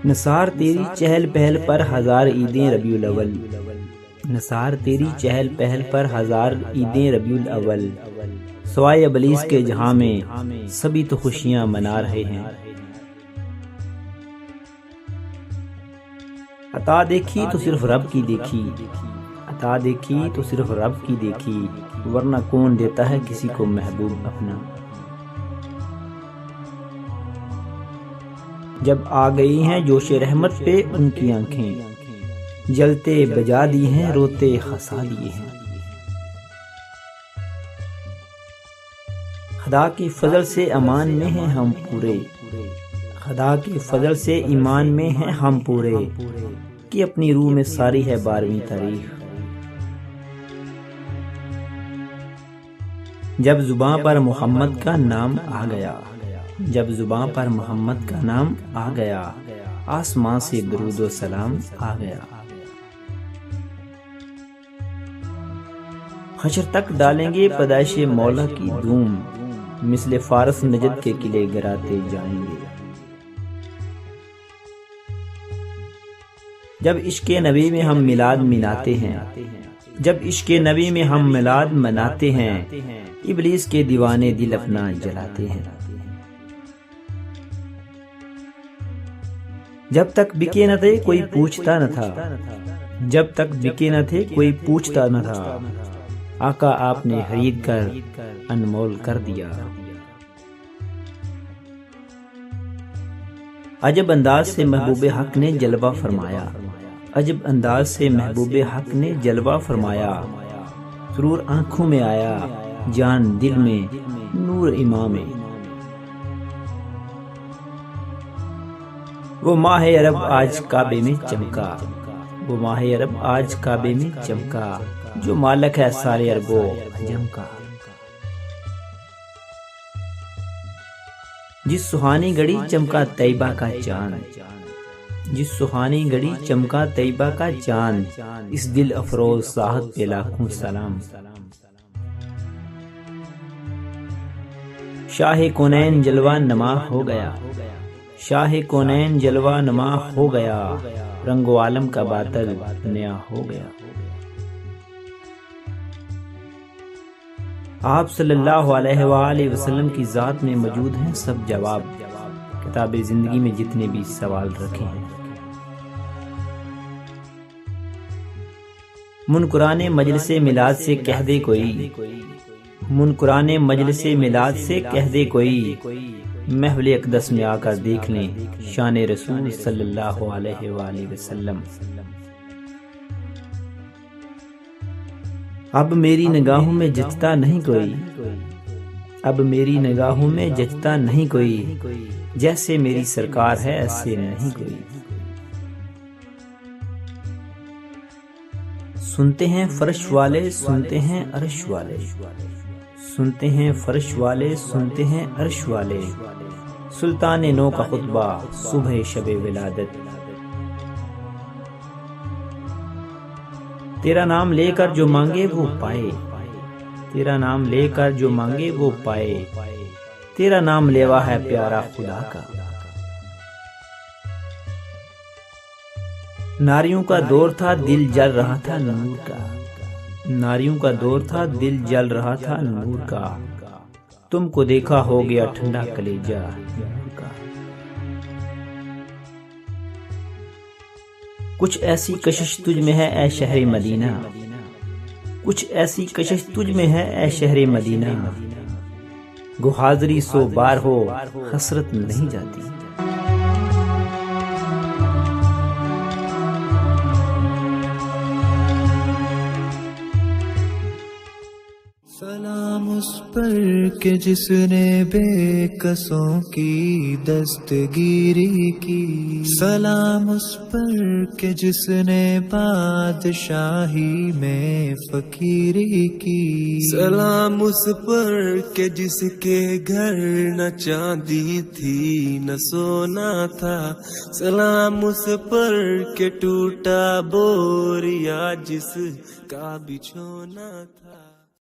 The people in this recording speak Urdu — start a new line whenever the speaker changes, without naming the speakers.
نثار تیری چہل پہل پر ہزار عیدیں ربیع الاول، نثار تیری چہل پہل پر ہزار عیدیں ربیع الاول، سوائے ابلیس کے جہاں میں سبھی تو خوشیاں منا رہے ہیں۔ عطا دیکھی تو صرف رب کی دیکھی، عطا دیکھی تو صرف رب کی دیکھی، ورنہ کون دیتا ہے کسی کو محبوب اپنا۔ جب آ گئی ہیں جوش رحمت پہ ان کی آنکھیں، جلتے بجا دی ہیں روتے خسا دیے ہیں۔ خدا کی فضل سے امان میں ہیں ہم پورے، خدا کی فضل سے ایمان میں ہیں ہم پورے، کہ اپنی روح میں ساری ہے 12ویں تاریخ۔ جب زباں پر محمد کا نام آ گیا، جب زباں پر محمد کا نام آ گیا، آسمان سے درود و سلام آ گیا۔ حشر تک ڈالیں گے پیدائش مولا کی دھوم، مثل فارس نجد کے قلعے گراتے جائیں گے۔ جب عشق نبی میں ہم میلاد مناتے ہیں، جب عشق نبی میں ہم میلاد مناتے ہیں، ابلیس کے دیوانے دل اپنا جلاتے ہیں۔ جب تک بکے نہ تھے کوئی پوچھتا نہ تھا، جب تک بکے نہ تھے کوئی پوچھتا نہ تھا، آقا آپ نے خرید کر انمول کر دیا۔ عجب انداز سے محبوب حق نے جلوہ فرمایا، عجب انداز سے محبوب حق نے جلوہ فرمایا، سرور آنکھوں میں آیا، جان دل میں، نور امام میں۔ وہ ماہ عرب آج کعبے میں چمکا، وہ ماہ عرب آج کعبے میں چمکا، جو مالک ہے سارے عرب و عجم کا۔ جس سہانی گھڑی چمکا طیبہ کا چاند، جس سہانی گھڑی چمکا طیبہ کا چاند، اس دل افروز ساحت پہ لاکھوں سلام۔ شاہ کونین جلوہ نما ہو گیا، شاہ کونین جلوہ نما ہو گیا، رنگ و عالم کا باطل نیا ہو گیا۔ آپ صلی اللہ علیہ وآلہ وسلم کی ذات میں موجود ہیں سب جواب، کتاب زندگی میں جتنے بھی سوال رکھے ہیں۔ منکران مجلس میلاد سے کہہ دے کوئی، منکران مجلس میلاد سے کہہ دے کوئی، محفل اقدس میں آ کر دیکھ لیں شان رسول صلی اللہ علیہ وآلہ وسلم۔ اب میری نگاہوں میں جچتا نہیں کوئی، اب میری نگاہوں میں جچتا نہیں کوئی، جیسے میری سرکار ہے ایسے نہیں کوئی۔ سنتے ہیں فرش والے، سنتے ہیں عرش والے، سنتے ہیں فرش والے، سنتے ہیں عرش والے، سلطان نو کا خطبہ صبح شب ولادت۔ تیرا نام لے کر جو مانگے وہ پائے، تیرا نام لے کر جو مانگے وہ پائے، تیرا نام لیوا ہے پیارا خدا کا۔ ناریوں کا دور تھا دل جل رہا تھا نور کا، ناریوں کا دور تھا دل جل رہا تھا نور کا، تم کو دیکھا ہو گیا ٹھنڈا کلیجہ نور کا۔ کچھ ایسی کشش تجھ میں ہے اے شہر مدینہ، کچھ ایسی کشش تجھ میں ہے اے شہر مدینہ، گو حاضری سو بار ہو حسرت نہیں جاتی۔
سلام اس پر کہ جس نے بے کسوں کی دستگیری کی، سلام اس پر کہ جس نے بادشاہی میں فقیری کی، سلام اس پر کہ جس کے گھر نہ چاندی تھی نہ سونا تھا، سلام اس پر کہ ٹوٹا بوریا جس کا بچھونا تھا۔